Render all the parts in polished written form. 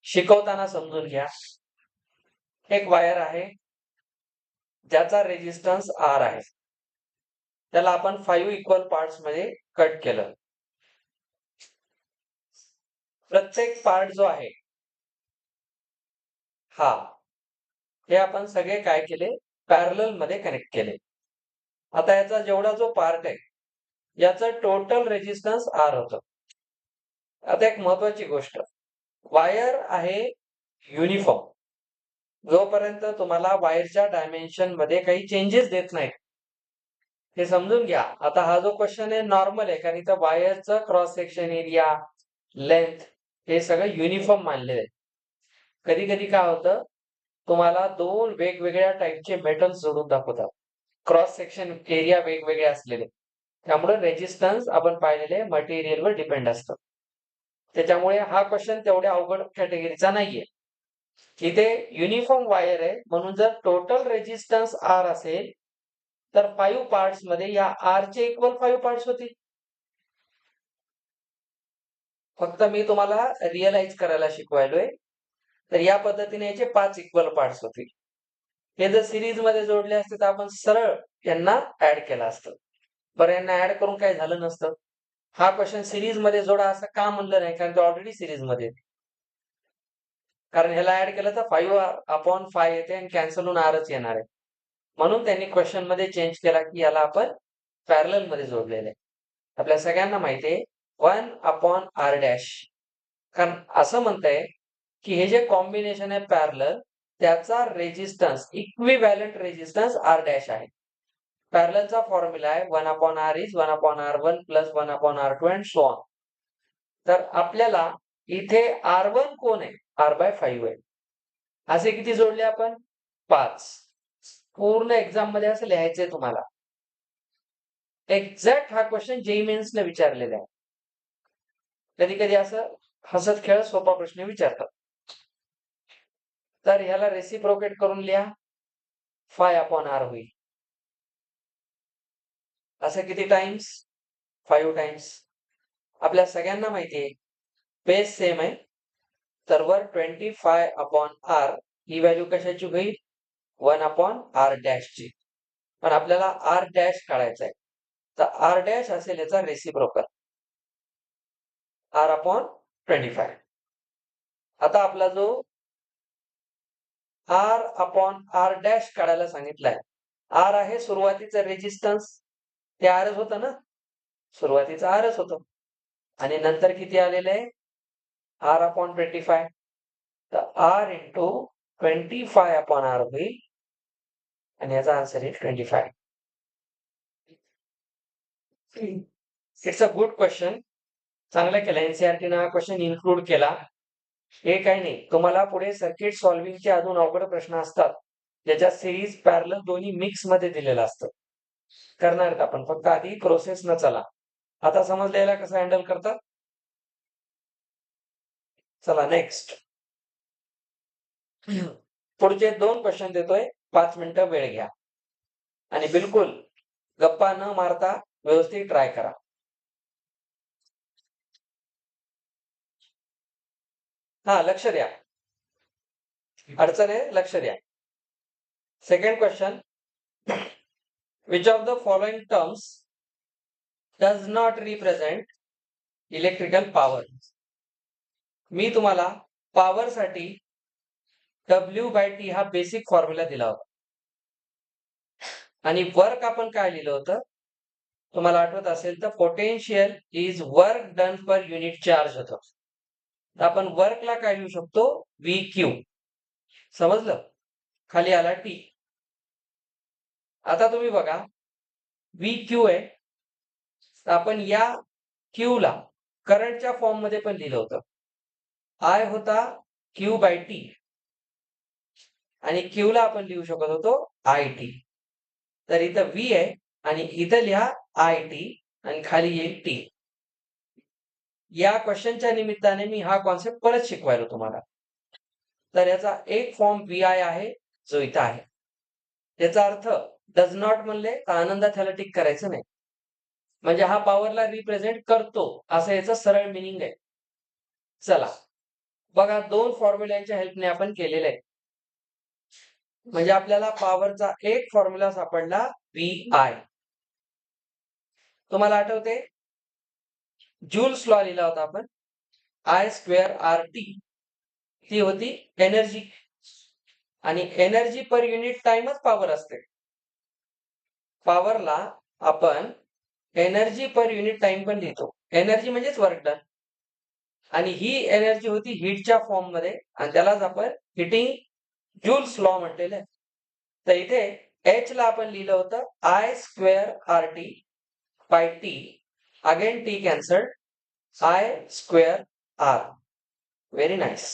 शिकवताना समजून घ्या. एक वायर आहे ज्याचा रेजिस्टन्स R आहे. त्याला आपण 5 इक्वल पार्ट्स मध्ये कट केलं. प्रत्येक पार्ट जो आहे हे आपण सगळे काय केले, पॅरलल मध्ये कनेक्ट केले. आता याचा जेवढा जो पार्ट आहे याचं टोटल रेजिस्टन्स R होतं. आता एक महत्वाची गोष्ट, वायर आहे युनिफॉर्म. जोपर्यंत तुम्हाला वायरच्या डायमेन्शन मध्ये काही चेंजेस देत नाहीत हे समजून घ्या. आता हा जो क्वेश्चन आहे नॉर्मल आहे, कारण इथं वायरचं क्रॉस सेक्शन एरिया, लेंथ हे सगळं युनिफॉर्म मानलेलं आहे. कधी कधी काय होतं, तुम्हाला दोन वेगवेगळ्या टाईपचे मेटल्स जोडून दाखवतात, क्रॉस सेक्शन एरिया वेगवेगळे असलेले. त्यामुळे रेजिस्टन्स आपण पाहिलेले मटेरियलवर डिपेंड असतं. त्याच्यामुळे हा क्वेश्चन तेवढ्या अवघड कॅटेगरीचा नाहीये. इथे युनिफॉर्म वायर आहे, म्हणून जर टोटल रेजिस्टन्स R असेल तर 5 पार्ट्स मध्ये या R चे इक्वल 5 पार्ट्स होतील. फक्त मी तुम्हाला रिअलाइज करायला शिकवायलोय. तर या पद्धतीने याचे 5 इक्वल पार्ट्स होतील. हे जर सिरीज मध्ये जोडले असते तर आपण सरळ यांना ऍड केलं असतं. बरं, यांना ऍड करून काही झालं नसतं. हा क्वेश्चन सिरीज मध्ये जोडा असं का म्हणलं नाही, कारण ते ऑलरेडी सिरीज मध्ये, कारण ह्याला ऍड केलं तर 5/5 येते आणि कॅन्सल होऊन Rच येणार आहे. म्हणून त्यांनी क्वेश्चन मध्ये चेंज केला की याला आपण पॅरलल मध्ये जोडलेलं आहे. आपल्या सगळ्यांना माहिती आहे 1/R', कारण असं म्हणतंय की हे जे कॉम्बिनेशन आहे पॅरलल, त्याचा रेजिस्टन्स इक्विव्हॅलंट रेजिस्टन्स R' आहे. पॅरललचा फॉर्म्युला आहे 1/R is 1/R1 plus 1/R2 and so on. तर आपल्याला इथे R1 कोण आहे, R/5 आहे. असे किती जोडले आपण, 5. पूर्ण एक्झाम मध्ये असं लिहायचंय तुम्हाला. एक्झॅक्ट हा क्वेश्चन जेईई मेन्स ने विचारलेला आहे. कधी कधी असं हसत खेळत सोपा प्रश्न विचारतात. तर ह्याला रेसिप्रोकेट करून लिहा, 5/R होईल. असं किती टाइम्स, 5 टाइम्स. आपल्या सगळ्यांना माहिती आहे बेस सेम आहे, तर वर 25/R ही व्हॅल्यू कशाची होईल, 1/R' ची. पण आपल्याला R' काढायचा आहे, तर R' असेल याचा रेसिप्रोकल R/25. आता आपला जो R/R' काढायला सांगितलाय, R आहे सुरुवातीचं रेजिस्टन्स, ते Rच होतं ना, सुरुवातीचं Rच होतं. आणि नंतर किती आलेलं आहे, R/25. तर R into 25/R होईल आणि याचा आन्सर आहे 25. It's a good question. चांगलं केलं एनसीईआरटी ने हा क्वेश्चन इन्क्लूड केला. हे काही नाही, तुम्हाला पुढे सर्किट सॉल्व्हिंगचे अजून अवघड प्रश्न असतात ज्याच्यात सिरीज पॅरलल दोन्ही मिक्स मध्ये दिलेलं असतं. करणार आहेत आपण, फक्त आधी प्रोसेस न चला. आता समजलेला कसं हँडल करतात. चला नेक्स्ट. पुढचे 2 क्वेश्चन देतोय, 5 मिनिटं वेळ घ्या आणि बिलकुल गप्पा न मारता व्यवस्थित ट्राय करा. लक्ष द्या, अडचण आहे, लक्ष द्या. Second question, which of the following terms does not represent electrical power? मी तुम्हाला पॉवर साठी W/T हा बेसिक फॉर्म्युला दिला होता आणि वर्क आपण काय लिहिलं होतं, तुम्हाला आठवत असेल तर potential is work done per unit charge होतं. तर आपण वर्कला काय लिहू शकतो, VQ. समजलं, खाली आला T. आता तुम्ही बघा, VQ आहे, तर आपण या Q ला करंटच्या फॉर्म मध्ये पण लिहिलं होतं. I होता Q/T आणि Q ला आपण लिहू शकत होतो IT. तर इथं V आहे आणि इथं लिहा IT आणि खाली येईल T. या क्वेश्चनच्या निमित्ताने मी हा कॉन्सेप्ट परत शिकवायला तुम्हाला. तर याचा एक फॉर्म VI आहे जो इथं आहे. याचा अर्थ डज नॉट म्हणले तर आनंदात ह्याला टिक करायचं नाही, म्हणजे हा पॉवरला रिप्रेझेंट करतो असं याचं सरळ मिनिंग आहे. चला बघा, दोन फॉर्म्युल्यांच्या हेल्पने आपण केलेलं आहे. म्हणजे आपल्याला पॉवरचा एक फॉर्म्युला सापडला VI. तुम्हाला आठवते जूल्स लॉ लिहिला होता आपण, I²RT. ती होती एनर्जी, आणि एनर्जी पर युनिट टाइमच पॉवर असते. पॉवरला आपण एनर्जी पर युनिट टाइम पण लिहितो. एनर्जी म्हणजेच वर्क डन, आणि ही एनर्जी होती हीटच्या फॉर्म मध्ये, आणि त्यालाच आपण हिटिंग जूल्स लॉ म्हटलेलं आहे. तर इथे एच ला आपण लिहिलं होतं I²RT by T. Again T cancelled, I²R. Very nice.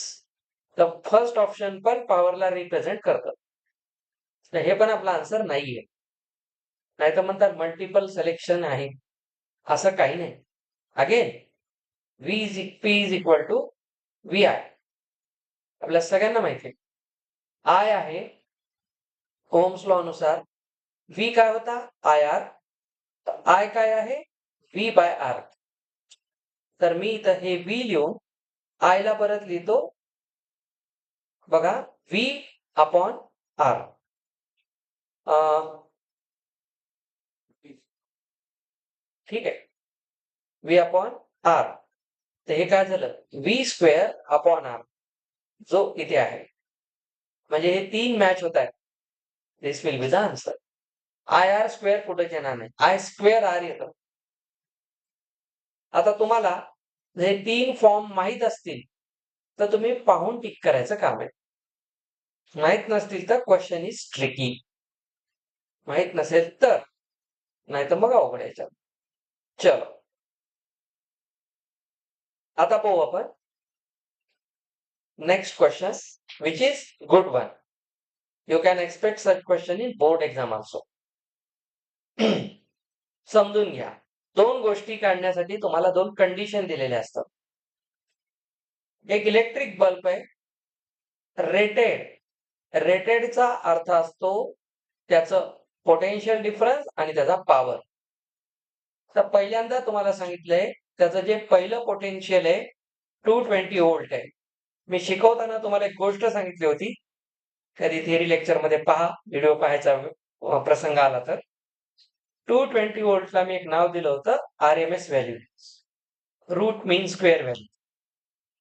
तर फर्स्ट ऑप्शन पण पॉवरला रिप्रेझेंट करतं. तर हे पण आपला आन्सर नाहीये. नाही तर म्हणतात मल्टिपल सिलेक्शन आहे, असं काही नाही. Again P is equal to VI. आपल्या सगळ्यांना माहिती आहे I आहे ओम्स लॉ नुसार, V काय होता IR, I काय आहे V/R. तर मी इथं हे V लिहून I ला परत लिहितो, बघा V/R. ठीक आहे, V/R. तर हे काय झालं V²/R, जो इथे आहे. म्हणजे हे तीन मॅच होत आहेत. This will be the answer. IR² कुठेच येणार नाही, I²R येतं. आता तुम्हाला हे तीन फॉर्म माहित असतील तर तुम्ही पाहून टिक करायचं काम आहे. माहित नसतील तर क्वेश्चन इज ट्रिकी. माहित नसेल तर, नाही तर मग अवघड यायचं. चलो, आता पाहू आपण next question, which is good one. You can expect such question in board exam also. समजून घ्या, दोन गोष्टी काढण्यासाठी तुम्हाला दोन कंडिशन दिलेल्या असतात. एक इलेक्ट्रिक बल्ब आहे रेटेड. रेटेडचा अर्थ असतो त्याचं पोटेन्शियल डिफरन्स आणि त्याचा पॉवर. तर पहिल्यांदा तुम्हाला सांगितलंय त्याचं जे पहिलं पोटेन्शियल आहे 220 व्होल्ट आहे. मी शिकवताना तुम्हाला एक गोष्ट सांगितली होती, कधी थिअरी लेक्चर मध्ये पहा, व्हिडिओ पाहायचा प्रसंग आला तर. 220 व्होल्टला मी एक नाव दिलं होतं RMS व्हॅल्यू, रूट मीन स्क्वेअर व्हॅल्यू.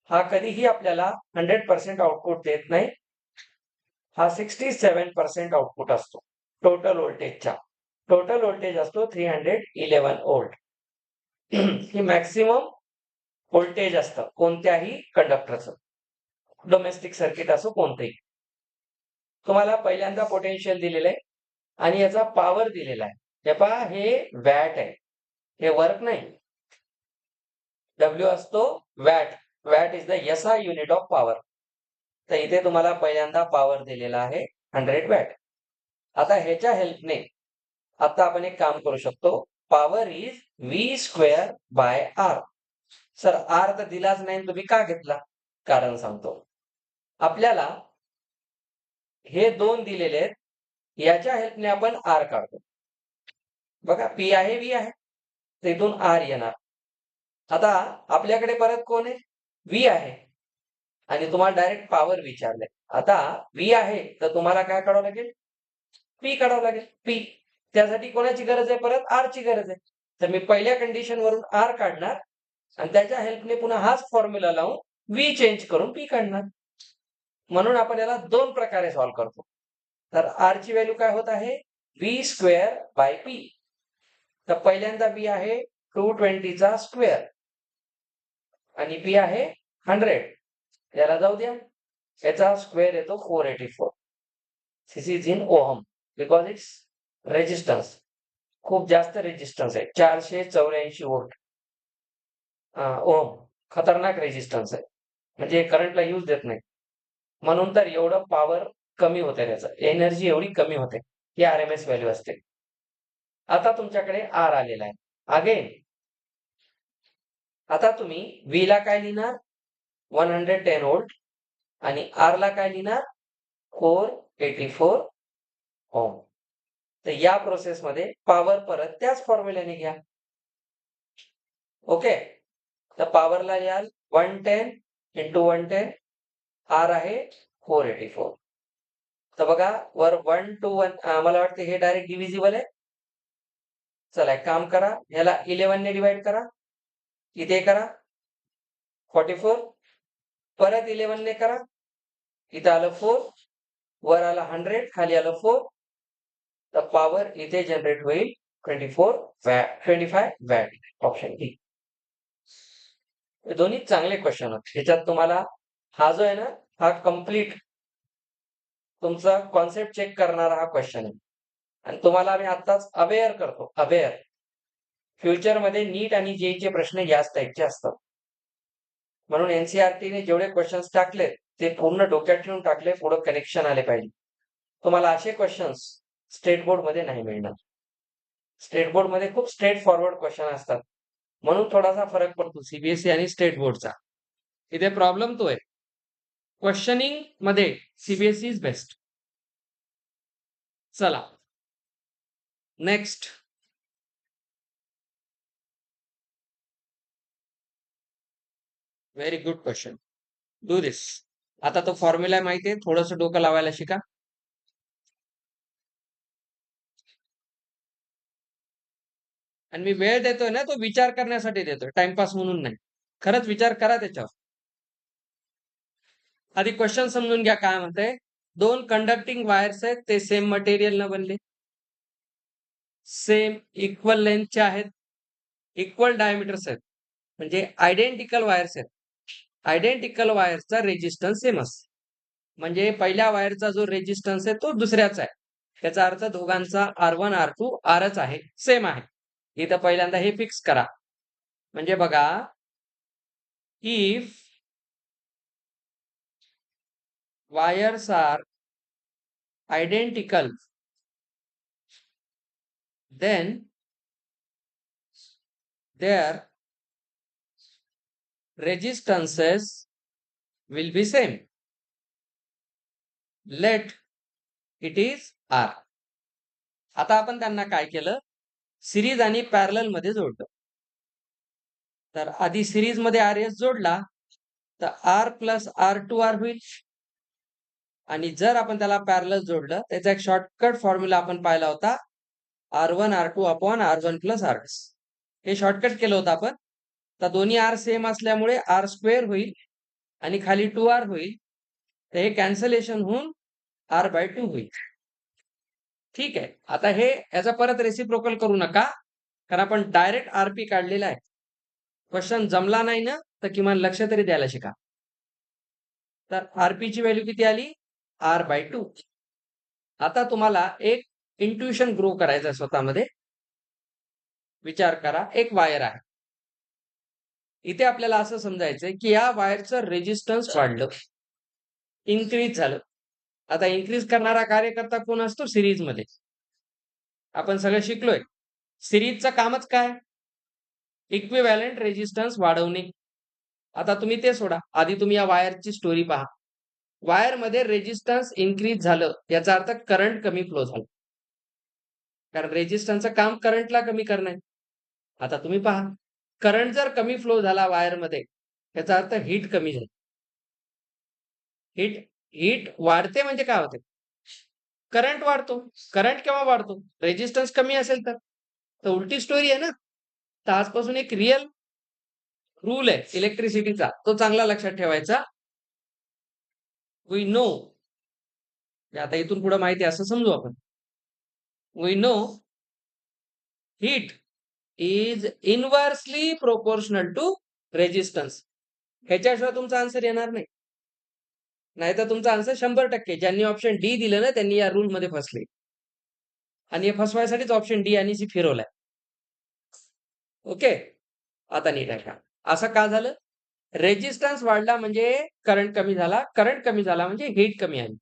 हा कधीही आपल्याला 100% आउटपुट देत नाही. हा 67% आउटपुट असतो टोटल व्होल्टेजचा. टोटल व्होल्टेज असतो 311 व्होल्ट. ही मॅक्सिमम व्होल्टेज असतं कोणत्याही कंडक्टरचं, डोमेस्टिक सर्किट असो कोणतेही. तुम्हाला पहिल्यांदा पोटेन्शियल दिलेलं आहे आणि याचा पॉवर दिलेला आहे. हे पहा, हे वॅट आहे, हे वर्क नाही. W असतो watt. Watt is the SI unit of power. तर इथे तुम्हाला पहिल्यांदा पॉवर दिलेला आहे 100 वॅट. आता ह्याच्या हेल्पने आता आपण एक काम करू शकतो. Power is V²/R. Sir R तर दिलाच नाही, तुम्ही का घेतला? कारण सांगतो. आपल्याला हे दोन दिलेले आहेत, याच्या हेल्पने आपण R काढतो. बघा, P आहे V आहे, तर इथून R येणार. आता आपल्याकडे परत कोण आहे? V आहे, आणि तुम्हाला डायरेक्ट पॉवर विचारले. आता V आहे तर तुम्हाला काय काढावं लागेल? P काढावं लागेल. P. त्यासाठी कोणाची गरज आहे? परत R ची गरज आहे. तर मी पहिल्या कंडिशन वरून R काढणार आणि त्याच्या हेल्पने पुन्हा हाच फॉर्म्युला लावून V चेंज करून P काढणार. म्हणून आपण याला दोन प्रकारे सॉल्व्ह करतो. तर R ची व्हॅल्यू काय होत आहे? V²/P. तर पहिल्यांदा V आहे 220 चा स्क्वेअर आणि P आहे 100. याला जाऊ द्या, याचा स्क्वेअर येतो 484. This is in ohm because it's resistance. खूप जास्त रेजिस्टन्स आहे, 484 व्होल्ट. ओहम खतरनाक रेजिस्टन्स आहे, म्हणजे करंटला यूज देत नाही. म्हणून तर एवढं पॉवर कमी होते, त्याचं एनर्जी एवढी कमी होते. ही RMS व्हॅल्यू असते. आता तुमच्याकडे R आलेला आहे. अगेन आता तुम्ही V ला काय लिहिणार? 110 व्होल्ट, आणि R ला काय लिहिणार? 484 ओम. तर या प्रोसेस मध्ये पॉवर परत त्याच फॉर्म्युल्याने घ्या. ओके, तर पॉवरला लिहाल 110 × 110 आर आहे 484. तर बघा वर 1 to 1 मला वाटतं हे डायरेक्ट डिव्हिजिबल आहे. चला एक काम करा, ह्याला 11 ने डिवाइड करा, इथे करा 44, परत 11 ने करा, इथं आलं 4, वर आला 100, खाली आलं 4, तर पॉवर इथे जनरेट होईल 25 वॅट. Option D. दोन्ही चांगले क्वेश्चन आहेत. ह्याच्यात तुम्हाला हा जो आहे ना, हा कम्प्लीट तुमचा कॉन्सेप्ट चेक करणारा हा क्वेश्चन आहे. आणि तुम्हाला आम्ही आताच अवेअर करतो, अवेअर फ्युचरमध्ये नीट आणि जेईचे प्रश्न याच टाईपचे असतात. म्हणून एनसीईआरटीने जेवढे क्वेश्चन्स टाकले ते पूर्ण डोक्यात ठेवून टाकले, पुढे कनेक्शन आले पाहिजे. तुम्हाला असे क्वेश्चन्स स्टेट बोर्ड मध्ये नाही मिळणार. स्टेट बोर्ड मध्ये खूप स्ट्रेट फॉरवर्ड क्वेश्चन असतात, म्हणून थोडासा फरक पडतो सीबीएसई आणि स्टेट बोर्डचा. इथे प्रॉब्लेम तो आहे, क्वेश्चनिंग मध्ये सीबीएसई इज बेस्ट. चला next. Very good question. Do this. आता तो फॉर्म्युला माहिती आहे, थोडंसं डोकं लावायला शिका. आणि मी वेळ देतोय ना, तो विचार करण्यासाठी देतोय, टाइमपास म्हणून नाही. खरंच विचार करा त्याच्यावर. आधी क्वेश्चन समजून घ्या काय म्हणते. दोन कंडक्टिंग वायर्स आहेत, ते सेम मटेरियल न बनले, सेम इक्वल लेंथचे आहेत, इक्वल डायमीटर्स आहेत, म्हणजे आयडेंटिकल वायर्स आहेत. आयडेंटिकल वायरचा रेजिस्टन्स सेम असतो. म्हणजे पहिल्या वायरचा जो रेजिस्टन्स आहे तो दुसऱ्याचा आहे. त्याचा अर्थ दोघांचा R1 R2 Rच आहे, सेम आहे. इथं पहिल्यांदा हे फिक्स करा. म्हणजे बघा, if wires are identical, then their resistances will be same. Let it is R. आता आपण त्यांना काय केलं, सिरीज आणि पॅरलल मध्ये जोडलं. तर आधी सिरीज मध्ये RS जोडला तर R प्लस R2R होईल. आणि जर आपण त्याला पॅरलल जोडलं, त्याचा एक शॉर्टकट फॉर्म्युला आपण पाहिला होता, R1 R2 upon R1 plus R. हे शॉर्टकट केलं होतं आपण. तर दोन्ही R सेम असल्यामुळे R स्क्वेअर होईल आणि खाली 2R होईल. तर हे कॅन्सलेशन होऊन R/2 होईल. ठीक आहे. आता हे याचा परत रेसिप्रोकल करू नका, कारण आपण डायरेक्ट आरपी काढलेला आहे. क्वेश्चन जमला नाही ना, तर किमान लक्ष तरी द्यायला शिका. तर आरपी ची व्हॅल्यू किती आली, R/2. आता तुम्हाला एक इंट्युशन ग्रो करायचं स्वतःमध्ये. विचार करा, एक वायर आहे. इथे आपल्याला असं समजायचंय की या वायरचं रेजिस्टन्स वाढलं, इन्क्रीज झालं. आता इन्क्रीज करणारा कार्यकर्ता कोण असतो, सिरीज मध्ये. आपण सगळं शिकलोय. सिरीजचं कामच काय, इक्विव्हॅलंट रेजिस्टन्स वाढवणे. आता तुम्ही ते सोडा, आधी तुम्ही या वायरची स्टोरी पहा. वायर मध्ये रेजिस्टन्स इन्क्रीज झालं, याचा अर्थ करंट कमी फ्लो झालं, कारण रेजिस्टन्सचं काम करंटला कमी करणे. आता तुम्ही पहा, करंट जर कमी फ्लो झाला वायर मध्ये, याचा अर्थ हीट कमी झाली. हीट हीट वाढते म्हणजे काय होते, करंट वाढतो. करंट केव्हा वाढतो, रेजिस्टन्स कमी असेल तर उलटी स्टोरी आहे ना. तर आजपासून एक रिअल रूल आहे इलेक्ट्रिसिटीचा, तो चांगला लक्षात ठेवायचा. वी नो, आता इथून पुढे माहिती असं समजू आपण. We know heat is inversely proportional to resistance. ह्याच्याशिवाय तुमचा आन्सर येणार नाही. नाहीतर तुमचा आन्सर 100%. ज्यांनी ऑप्शन डी दिलं ना, त्यांनी या रूल मध्ये फसले. आणि हे फसवायसाठीच ऑप्शन डी आणि सी फिरवलाय. ओके, आता नीट आहे का. असं का झालं, रेजिस्टन्स वाढला म्हणजे करंट कमी झाला, करंट कमी झाला म्हणजे हीट कमी आली.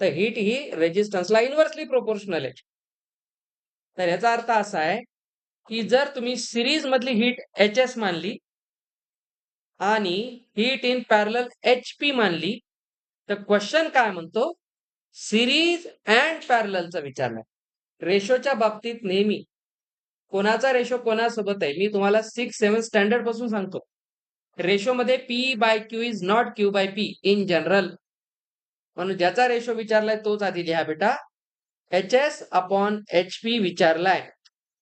तर हीट ही रेजिस्टन्सला इन्व्हर्सली प्रोपोर्शनल आहे. तर याचा अर्थ असा आहे की जर तुम्ही सिरीज मधली हीट HS मानली आणि हीट इन पॅरलल HP मानली, तर क्वेश्चन काय म्हणतो, सिरीज अँड पॅरललचा विचारलाय. रेशोच्या बाबतीत नेहमी कोणाचा रेशो कोणासोबत आहे, मी तुम्हाला 6-7 स्टँडर्ड पासून सांगतो. रेशो मध्ये P by Q is not Q by P in general. म्हणून ज्याचा रेशो विचारलाय तोच आधी लिहा बेटा. HS अपॉन HP विचारलाय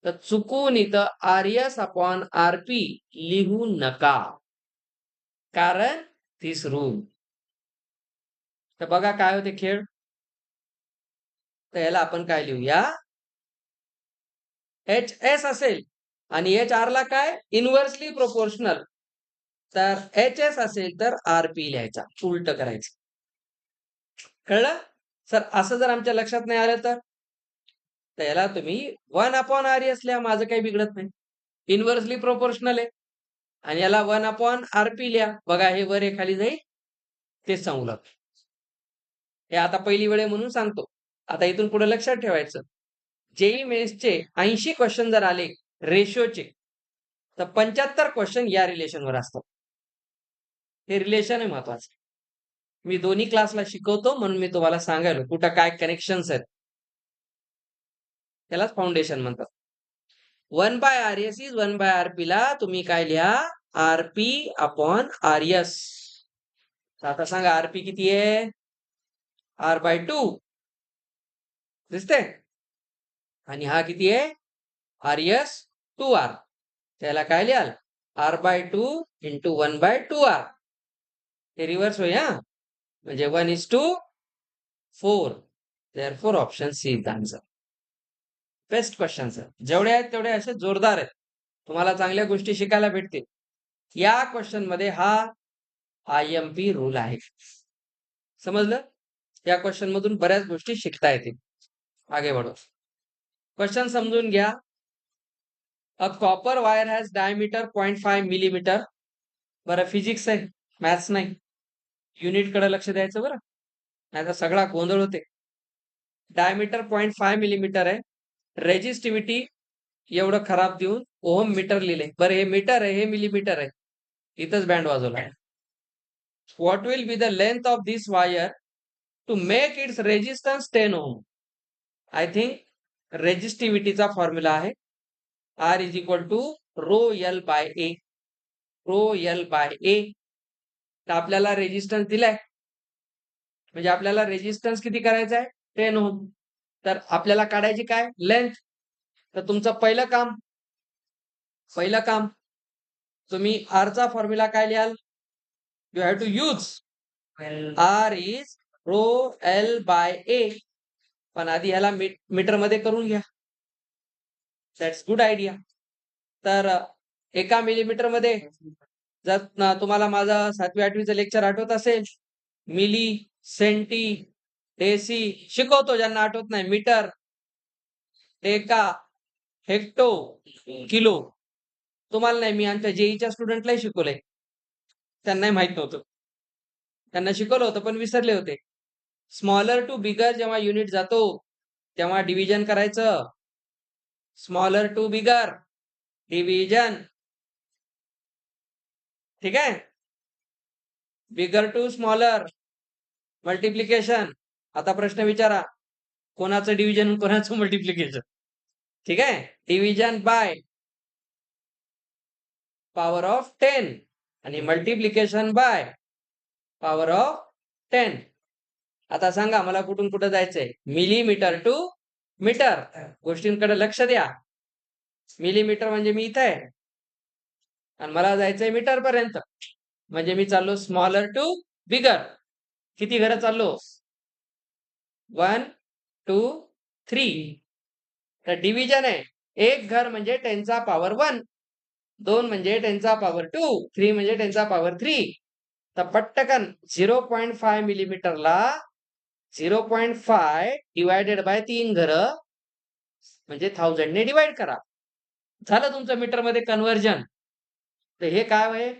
तर चुकून इथं RS अपॉन RP लिहू नका, कारण दिस रूल. तर बघा काय होते खेळ. तर याला आपण काय लिहूया, HS असेल आणि HR ला काय इनव्हर्सली प्रोपोर्शनल, तर HS असेल तर RP लिहायचा, उलट करायचं. कळलं सर? असं जर आमच्या लक्षात नाही आलं तर याला तुम्ही 1 अपॉन RS लिहा, माझं काही बिघडत नाही, इनव्हर्सली प्रोपोर्शनल आहे. आणि याला 1 अपॉन RP लिहा, बघा हे वर हे खाली जाईल, तेच सांगू लागतो. हे आता पहिली वेळ म्हणून सांगतो. आता इथून पुढे लक्षात ठेवायचं, जेई मेन्सचे 80 क्वेश्चन जर आले रेशोचे, तर 75 क्वेश्चन या रिलेशनवर असतात. हे रिलेशन आहे महत्वाचं. मी दोन्ही क्लासला शिकवतो म्हणून मी तुम्हाला सांगायलो कुठं काय कनेक्शन्स आहेत. त्यालाच फाउंडेशन म्हणतात. 1 by RS is 1 by RP ला तुम्ही काय लिहा, RP अपॉन RS. आता सांगा RP किती आहे, R/2 दिसते, आणि हा किती आहे RS 2R. त्याला काय लिहाल, R/2 इंटू 1/2R. हे रिव्हर्स होईल हा, म्हणजे 1:4. Therefore option C is the answer. Best question sir, जेवढे आहेत तेवढे असे जोरदार आहेत, तुम्हाला चांगल्या गोष्टी शिकायला भेटतील. या क्वेश्चन मध्ये हा IMP रूल आहे. समजलं? या क्वेश्चन मधून बऱ्याच गोष्टी शिकता येतील. आगे बढ़ो. क्वेश्चन समजून घ्या. A copper wire has diameter 0.5 millimetre. बरं फिजिक्स आहे, मॅथ्स नाही. युनिट कडे लक्ष द्यायचं बरं, नाही तर सगळा गोंधळ होते. डायमीटर 0.5 मिलीमीटर आहे. रेजिस्टिव्हिटी एवढं खराब देऊन ओहम मीटर लिहिले. बरं हे मीटर आहे, हे मिलीमीटर आहे, इथंच बँड वाजवला आहे. What will be the length of this wire to make its resistance 10 ohm. I think रेजिस्टिव्हिटीचा फॉर्म्युला आहे R is equal to rho L by A. Rho L by A. तर आपल्याला रेजिस्टन्स दिलाय, म्हणजे आपल्याला रेजिस्टन्स किती करायचा आहे, 10 ओहम. तर आपल्याला काढायची काय लेंथ. तर तुमचं पहिलं काम तुम्ही R चा फॉर्म्युला काय लिहाल, you have to use R is rho L by A. पण आधी ह्याला मीटर मध्ये करून घ्या, दॅट्स गुड आयडिया. तर 1 मिलीमीटर मध्ये, जर तुम्हाला माझं 7वी 8वीचं लेक्चर आठवत असेल, मिली, सेंटी, डेसी शिकवतो, ज्यांना आठवत नाही, मीटर, डेका, हेक्टो, किलो. तुम्हाला नाही, मी आमच्या जेईच्या स्टुडंटलाही शिकवलंय, त्यांनाही माहित नव्हतं. त्यांना शिकवलं होतं पण विसरले होते. स्मॉलर टू बिगर जेव्हा युनिट जातो तेव्हा डिव्हिजन करायचं. स्मॉलर टू बिगर डिव्हिजन, ठीक आहे. बिगर टू स्मॉलर मल्टिप्लिकेशन. आता प्रश्न विचारा, कोणाचं डिव्हिजन कोणाचं मल्टिप्लिकेशन, ठीक आहे. डिव्हिजन बाय पॉवर ऑफ 10 आणि मल्टिप्लिकेशन बाय पॉवर ऑफ 10. आता सांगा मला कुठून कुठं जायचंय, मिलीमीटर टू मीटर. गोष्टींकडे लक्ष द्या. मिलीमीटर म्हणजे मी इथं आहे आणि मला जायचंय मीटर पर्यंत, म्हणजे मी चाललो स्मॉलर टू बिगर. किती घरं चाललो, 1 2 3. तर डिव्हिजन आहे, एक घर म्हणजे 10 चा पॉवर 1, 2 म्हणजे 10 चा पॉवर 2, 3 म्हणजे 10 चा पॉवर 3. तर पट्टकन 0.5 मिलीमीटरला 0.5 डिवायडेड बाय 3 घरं म्हणजे 1000 ने डिवाइड करा, झालं तुमचं मीटर मध्ये कन्व्हर्जन. तर हे काय आहे,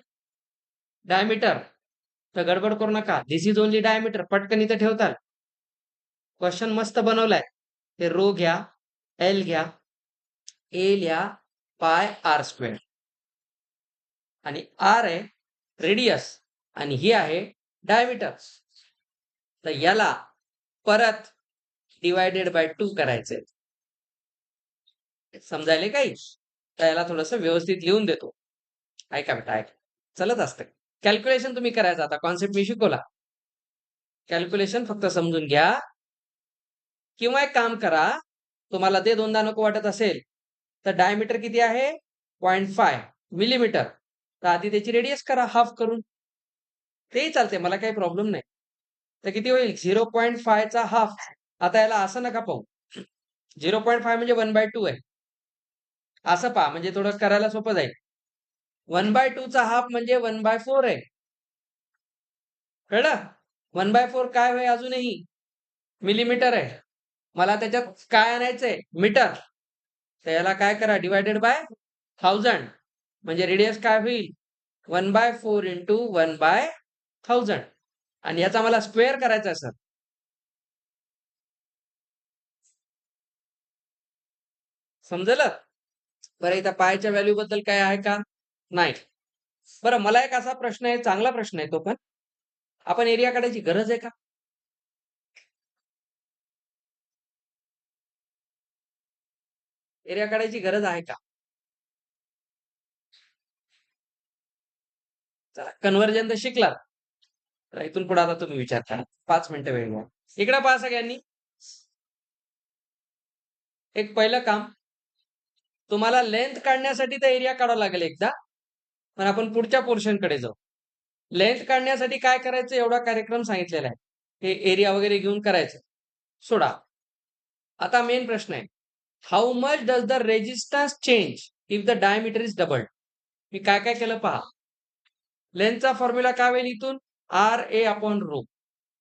डायमीटर. तर गडबड करू नका, दिस इज ओनली डायमीटर, पटकन इथं ठेवताल. क्वेश्चन मस्त बनवलाय. हे रो घ्या, एल घ्या, ए लिहा, पाय R² आणि R आहे रेडियस आणि ही आहे डायमीटर. तर याला परत डिवायडेड बाय 2 करायचंय. समजायले काही? तर याला थोडंसं व्यवस्थित लिहून देतो, ऐका बेटा ऐका. चालत असतं. कॅल्क्युलेशन तुम्ही करायचं आता कॉन्सेप्ट मी शिकवला. कॅल्क्युलेशन फक्त समजून घ्या किंवा एक काम करा, तुम्हाला ते दोनदा नको वाटत असेल, तर डायमीटर किती आहे? 0.5 मिलीमीटर. तर आधी त्याची रेडियस करा हाफ करून. तेही चालते, मला काही प्रॉब्लेम नाही. तर किती होईल? 0.5 चा हाफ. आता याला असं नका पाहू. 0.5 म्हणजे 1/2 आहे. असं पहा म्हणजे थोडं करायला सोपं जाईल. 1/2 चा हाफ म्हणजे 1/4 आहे. कळलं? 1/4 काय होय अजूनही? मिलीमीटर आहे. मला त्याच्यात काय आणायचंय? मीटर. तर याला काय करा? डिव्हायडेड बाय 1000 म्हणजे रेडियस काय होईल? 1/4 इंटू 1/1000 आणि याचा मला स्क्वेअर करायचा आहे सर. समजलं? बरं इथं पायच्या व्हॅल्यू बद्दल काय आहे का? नाही. बरं मला एक असा प्रश्न आहे, चांगला प्रश्न आहे तो पण. आपण एरिया काढायची गरज आहे का? एरिया काढायची गरज आहे का? चला कन्व्हर्जन तर शिकलात. तर इथून पुढे आता तुम्ही विचार करा. 5 मिनिटं वेळ घ्या. इकडे पहा सगळ्यांनी. एक पहिलं काम तुम्हाला लेंथ काढण्यासाठी तर एरिया काढावा लागेल एकदा. पण आपण पुढच्या पोर्शनकडे जाऊ. लेंथ काढण्यासाठी काय करायचं एवढा कार्यक्रम सांगितलेला आहे. हे एरिया वगैरे घेऊन करायचं. सोडा. आता मेन प्रश्न आहे. How much does the resistance change if the diameter is doubled? मी काय काय केलं पहा. लेंथचा फॉर्म्युला काय होईल इथून? R A upon rho.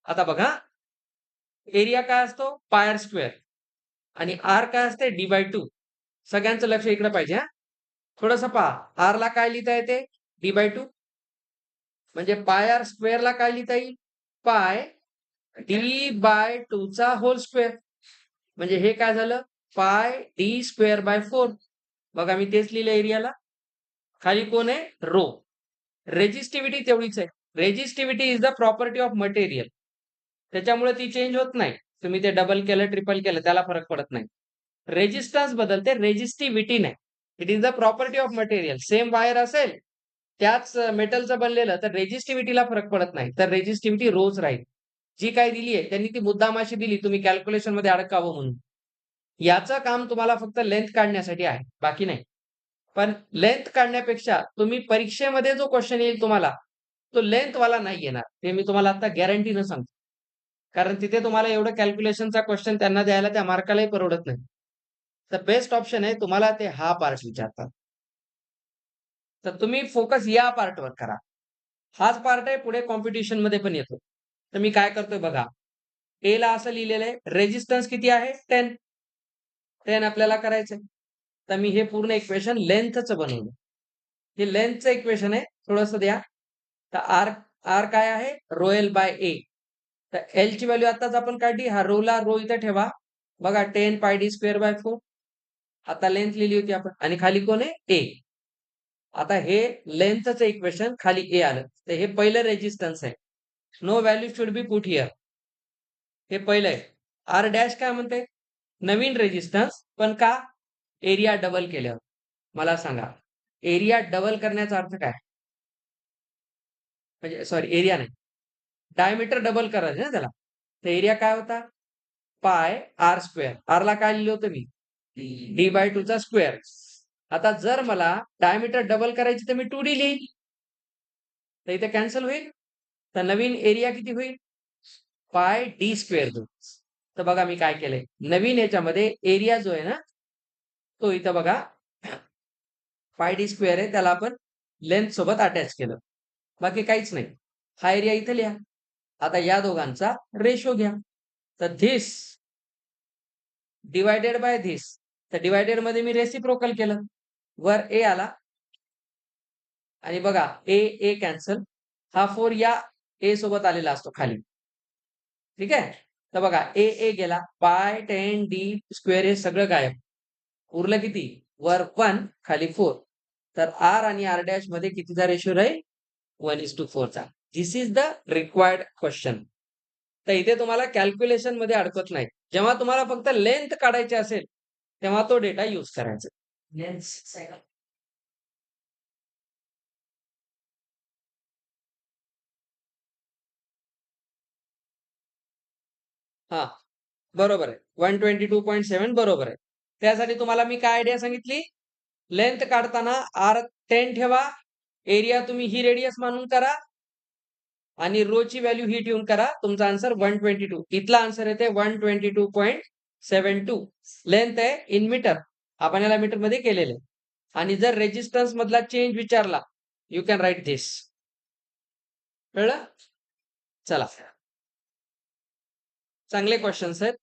आता बघा एरिया काय असतो? पाय स्क्वेअर आणि आर काय असते? डी/2. सगळ्यांचं लक्ष इकडे पाहिजे हा. थोडंसं पहा. आर ला काय लिहिता येते? डी/2 म्हणजे पाय आर स्क्वेअरला काय लिहिता येईल? पाय डी/2 चा होल स्क्वेअर. म्हणजे हे काय झालं? पाय डी स्क्वेअर बाय 4. बघा मी तेच लिहिलं एरियाला. खाली कोण आहे? रो. रेजिस्टिव्हिटी तेवढीच आहे. Resistivity is the property of material. त्याच्यामुळे ती चेंज होत नाही. तुम्ही ते डबल केलं, ट्रिपल केलं त्याला फरक पडत नाही. रेजिस्टन्स बदलते, रेजिस्टिव्हिटी नाही. It is the property of material. Same wire असेल, त्याच मेटलचं बनलेलं तर रेजिस्टिव्हिटीला फरक पडत नाही. तर रेजिस्टिव्हिटी रोज राहील. जी काही दिली आहे त्यांनी ती मुद्दामाशी दिली तुम्ही कॅल्क्युलेशन मध्ये अडकावं म्हणून. याचं काम तुम्हाला फक्त लेंथ काढण्यासाठी आहे, बाकी नाही. पण लेंथ काढण्यापेक्षा तुम्ही परीक्षेमध्ये जो क्वेश्चन येईल तुम्हाला, तो लेंथ वाला नाही येणार. ते मी तुम्हाला आता गॅरंटीनं सांगतो. कारण तिथे तुम्हाला एवढं कॅल्क्युलेशनचा क्वेश्चन त्यांना द्यायला त्या मार्कालाही परवडत नाही. तर बेस्ट ऑप्शन आहे तुम्हाला ते हा पार्ट विचारतात. तर तुम्ही फोकस या पार्टवर करा. हाच पार्ट आहे पुढे कॉम्पिटिशन मध्ये पण येतो. तर मी काय करतोय बघा. ए ला असं लिहिलेलं आहे. रेजिस्टन्स किती आहे? 10. 10 आपल्याला करायचंय. तर मी हे पूर्ण इक्वेशन लेंथचं बनवलं. हे लेंथचं इक्वेशन आहे. थोडंसं द्या. तर आर आर काय आहे? Row L by A. तर एल ची व्हॅल्यू आताच आपण काढली. हा रोला रो इथं ठेवा. बघा 10 पाय डी स्क्वेअर बाय 4. आता लेंथ लिहिली होती आपण आणि खाली कोण आहे? ए. आता हे लेंथचं इक्वेशन खाली ए आलं. तर हे पहिलं रेजिस्टन्स आहे. No value should be put here. हे पहिलं आहे. आर डॅश काय म्हणते? नवीन रेजिस्टन्स पण का? एरिया डबल केल्यावर. मला सांगा. एरिया डबल करण्याचा अर्थ काय? म्हणजे सॉरी एरिया नाही. डायमीटर डबल करायचं ना त्याला. तर एरिया काय होता? पाय आर स्क्वेअर. आरला काय लिहिलं होतं मी? डी/2 चा स्क्वेअर. आता जर मला डायमीटर डबल करायची तर मी 2D लिहीन. तर इथे कॅन्सल होईल. तर नवीन एरिया किती होईल? पाय डी स्क्वेअर होईल. तर बघा मी काय केलंय. नवीन याच्यामध्ये एरिया जो आहे ना, तो इथं बघा पाय डी स्क्वेअर आहे त्याला आपण लेंथ सोबत अटॅच केलं. बाकी काहीच नाही. हा एरिया इथे लिहा. आता या दोघांचा रेशो घ्या. तर धिस डिवायडेड बाय धिस. तर डिवायडेड मध्ये मी रेसिप्रोकल केलं. वर ए आला आणि बघा ए ए कॅन्सल. हा 4 या ए सोबत आलेला असतो खाली. ठीक आहे. तर बघा ए ए गेला. पाय 10 डी स्क्वेअर हे सगळं गायब. उरलं किती? वर 1 खाली 4. तर आर आणि आर डॅश मध्ये कितीचा रेशो राहील? 1:4 चा. This is the required question. तर इथे तुम्हाला कॅल्क्युलेशन मध्ये अडकत नाही. जेव्हा तुम्हाला फक्त लेंथ काढायची असेल, तेव्हा तो डेटा यूज करायचा. लेंथ हा बरोबर आहे. 122.7 बरोबर आहे. त्यासाठी तुम्हाला मी काय आयडिया सांगितली? लेंथ काढताना R10 ठेवा. एरिया तुम्ही ही रेडियस मानून करा आणि रो ची व्हॅल्यू ही ठेवून करा. तुमचा आन्सर 122. इथला आन्सर येते 122.72. लेंथ आहे इन मीटर. आपण याला मीटर मध्ये केलेले. आणि जर रेजिस्टन्स मधला चेंज विचारला, यू कॅन राईट धिस. कळलं? चला. चांगले क्वेश्चन्स आहेत.